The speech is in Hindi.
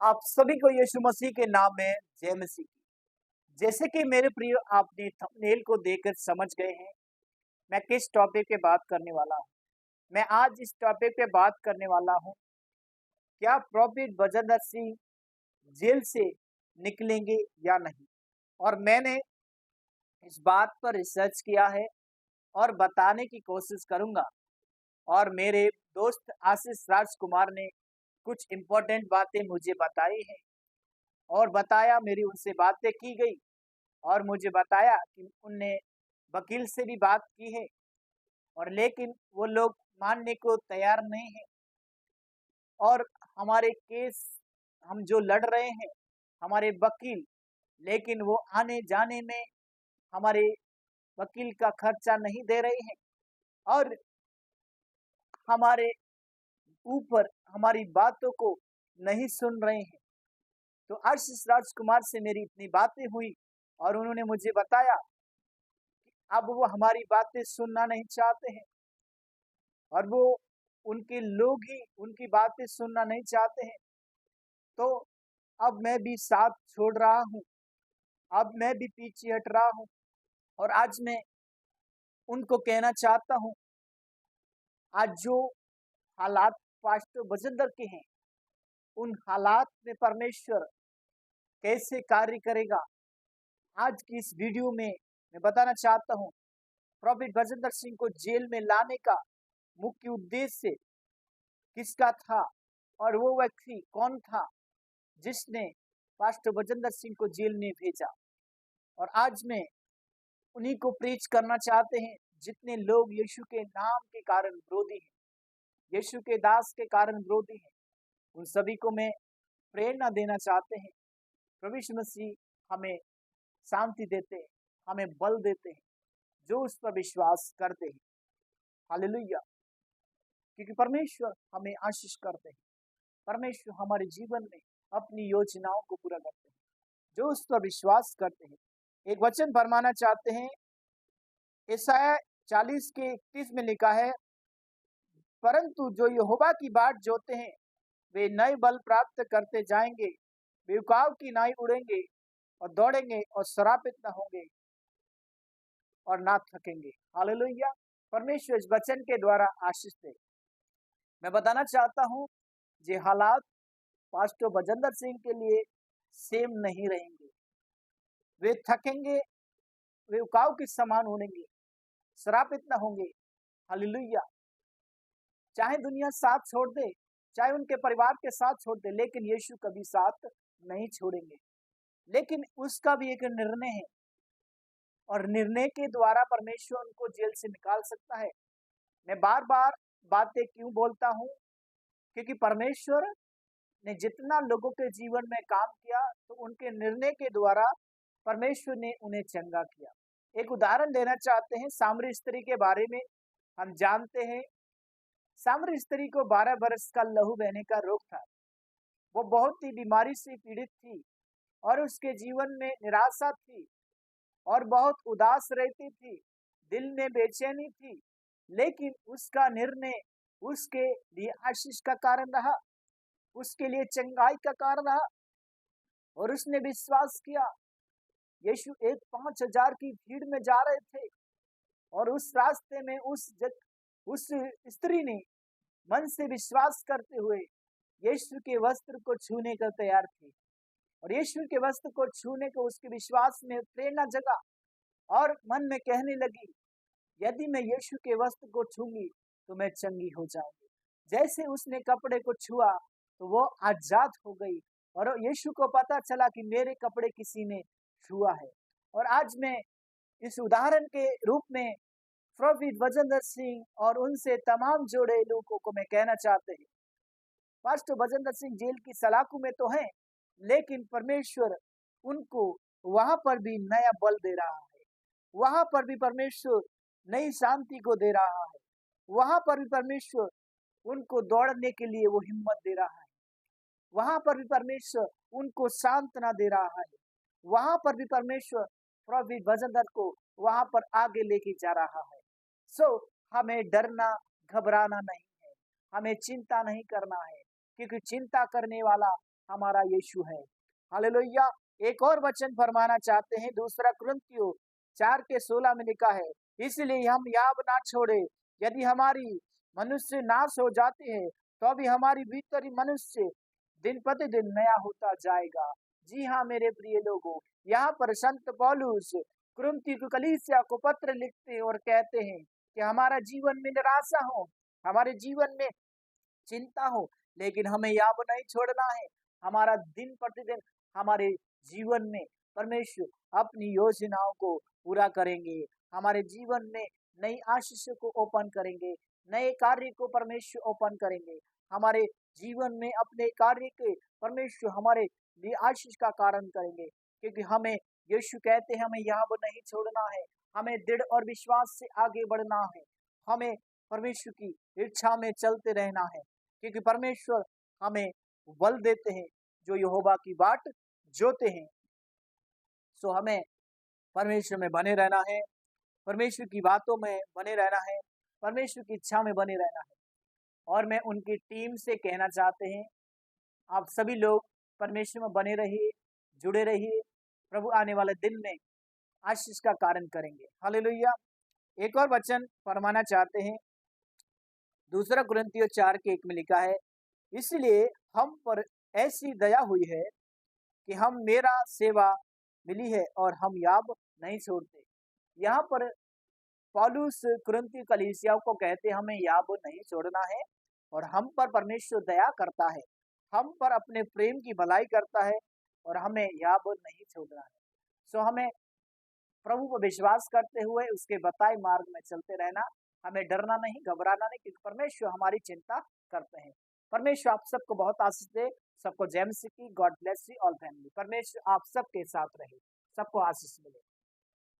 आप सभी को यीशु मसीह के नाम में जय मसीह की। जैसे कि मेरे प्रिय आपने थंबनेल को देखकर समझ गए हैं, मैं किस टॉपिक पे बात करने वाला हूँ। मैं आज इस टॉपिक पे बात करने वाला हूँ, क्या प्रॉफिट बजेंद्र सिंह जेल से निकलेंगे या नहीं। और मैंने इस बात पर रिसर्च किया है और बताने की कोशिश करूंगा। और मेरे दोस्त आशीष राजकुमार ने कुछ इम्पोर्टेंट बातें मुझे बताई हैं और बताया, मेरी उनसे बातें की गई और मुझे बताया कि उनने वकील से भी बात की है और लेकिन वो लोग मानने को तैयार नहीं है। और हमारे केस हम जो लड़ रहे हैं, हमारे वकील, लेकिन वो आने जाने में हमारे वकील का खर्चा नहीं दे रहे हैं और हमारे ऊपर हमारी बातों को नहीं सुन रहे हैं। तो आशीष राजकुमार से मेरी इतनी बातें हुई और उन्होंने मुझे बताया अब वो हमारी बातें सुनना नहीं चाहते हैं और वो उनके लोग ही उनकी बातें सुनना नहीं चाहते हैं। तो अब मैं भी साथ छोड़ रहा हूँ, अब मैं भी पीछे हट रहा हूँ और आज मैं उनको कहना चाहता हूँ, आज जो हालात पास्टर बजिंदर के हैं, उन हालात में परमेश्वर कैसे कार्य करेगा, आज की इस वीडियो में मैं बताना चाहता हूँ। प्रॉफिट बजिंदर सिंह को जेल में लाने का मुख्य उद्देश्य किसका था और वो व्यक्ति कौन था जिसने पास्टर बजिंदर सिंह को जेल में भेजा। और आज मैं उन्हीं को प्रीच करना चाहते हैं जितने लोग यीशु के नाम के कारण विरोधी हैं, यीशु के दास के कारण विरोधी हैं। उन सभी को मैं प्रेरणा देना चाहते हैं। प्रभु यीशु मसीह हमें शांति देते हैं, हमें बल देते हैं जो उस पर विश्वास करते हैं। हालेलुया। क्योंकि परमेश्वर हमें आशीष करते हैं, परमेश्वर हमारे जीवन में अपनी योजनाओं को पूरा करते हैं जो उस पर विश्वास करते हैं। एक वचन फरमाना चाहते हैं, यशायाह 40 के 31 में लिखा है, परंतु जो यहोवा की बाट जोते हैं वे नए बल प्राप्त करते जाएंगे, वे उकाव की नाई उड़ेंगे और दौड़ेंगे और श्रापित न होंगे और ना थकेंगे। हालेलुया। परमेश्वर इस वचन के द्वारा आशीष दे। मैं बताना चाहता हूँ, ये हालात पास्टर बजिंदर सिंह के लिए सेम नहीं रहेंगे। वे थकेंगे, वे उकाव के समान होंगे, श्रापित न होंगे। हालेलुया। चाहे दुनिया साथ छोड़ दे, चाहे उनके परिवार के साथ छोड़ दे, लेकिन यीशु कभी साथ नहीं छोड़ेंगे। लेकिन उसका भी एक निर्णय है और निर्णय के द्वारा परमेश्वर उनको जेल से निकाल सकता है। मैं बार बार बातें क्यों बोलता हूँ, क्योंकि परमेश्वर ने जितना लोगों के जीवन में काम किया तो उनके निर्णय के द्वारा परमेश्वर ने उन्हें चंगा किया। एक उदाहरण देना चाहते हैं, सामरी स्त्री के बारे में हम जानते हैं। सामरी स्त्री को 12 वर्ष का लहू बहने का रोग था। वो बहुत ही बीमारी से पीड़ित थी और उसके जीवन में निराशा थी और बहुत उदास रहती थी, दिल में बेचैनी थी। लेकिन उसका निर्णय उसके लिए आशीष का कारण रहा, उसके लिए चंगाई का कारण रहा और उसने विश्वास किया। यीशु एक 5,000 की भीड़ में जा रहे थे और उस रास्ते में उस स्त्री ने मन से विश्वास करते हुए यीशु के वस्त्र को छूने का तैयार थी और यीशु के वस्त्र को छूने को उसके विश्वास में प्रेरणा जगा और मन में कहने लगी, यदि मैं यीशु के वस्त्र को छूंगी तो मैं चंगी हो जाऊंगी। जैसे उसने कपड़े को छुआ तो वो आजाद हो गई और यीशु को पता चला कि मेरे कपड़े किसी ने छुआ है। और आज मैं इस उदाहरण के रूप में प्रॉफिट बजिंदर सिंह और उनसे तमाम जोड़े लोगों को मैं कहना चाहते हैं, पास्टर बजिंदर सिंह जेल की सलाखों में तो हैं, लेकिन परमेश्वर उनको वहां पर भी नया बल दे रहा है, वहां पर भी परमेश्वर नई शांति को दे रहा है, वहां पर भी परमेश्वर उनको दौड़ने के लिए वो हिम्मत दे रहा है, वहां पर भी परमेश्वर उनको सांत्वना दे रहा है, वहां पर भी परमेश्वर प्रॉफिट बजिंदर को वहां पर आगे लेके जा रहा है। सो हमें डरना घबराना नहीं है, हमें चिंता नहीं करना है, क्योंकि चिंता करने वाला हमारा यीशु है। हालेलुया। एक और वचन फरमाना चाहते हैं, दूसरा कुरिन्थियों 4:16 में लिखा है, इसलिए हम याब ना छोड़े, यदि हमारी मनुष्य नाश हो जाती है तो भी हमारी भीतरी मनुष्य दिन प्रतिदिन नया होता जाएगा। जी हाँ मेरे प्रिय लोगों, यहाँ पर संत पौलुस कुरिन्थी की कलीसिया को पत्र लिखते हैं और कहते हैं कि हमारा जीवन में निराशा हो, हमारे जीवन में चिंता हो, लेकिन हमें याब नहीं छोड़ना है। हमारा दिन प्रतिदिन हमारे जीवन में परमेश्वर अपनी योजनाओं को पूरा करेंगे। हमारे जीवन में नई आशीष को ओपन करेंगे, नए कार्य को परमेश्वर ओपन करेंगे। हमारे जीवन में अपने कार्य के परमेश्वर हमारे लिए आशीष का कारण करेंगे, क्योंकि हमें यीशु कहते हैं हमें याब नहीं छोड़ना है, हमें दृढ़ और विश्वास से आगे बढ़ना है, हमें परमेश्वर की इच्छा में चलते रहना है, क्योंकि परमेश्वर हमें बल देते हैं जो यहोवा की बाट जोते हैं। सो हमें परमेश्वर में बने रहना है, परमेश्वर की बातों में बने रहना है, परमेश्वर की इच्छा में बने रहना है। और मैं उनकी टीम से कहना चाहते हैं, आप सभी लोग परमेश्वर में बने रहिए, जुड़े रहिए, प्रभु आने वाले दिन में आशीष का कारण करेंगे। हालेलुया। एक और वचन फरमाना चाहते हैं, दूसरा कुरिन्थियों 4:1 में लिखा है, इसलिए हम पर ऐसी दया हुई है कि हम मेरा सेवा मिली है और हम याब नहीं छोड़ते। यहाँ पर पौलुस कुरिन्थी कलीसिया को कहते हमें याब नहीं छोड़ना है और हम पर परमेश्वर दया करता है, हम पर अपने प्रेम की भलाई करता है और हमें याब नहीं छोड़ना है। सो हमें प्रभु पर विश्वास करते हुए उसके बताए मार्ग में चलते रहना, हमें डरना नहीं, घबराना नहीं, क्योंकि परमेश्वर हमारी चिंता करते हैं। परमेश्वर आप सबको बहुत आशीष दे, सबको जय मसीह की। God bless you all family. परमेश्वर आप सबके साथ रहे, सबको आशीष मिले।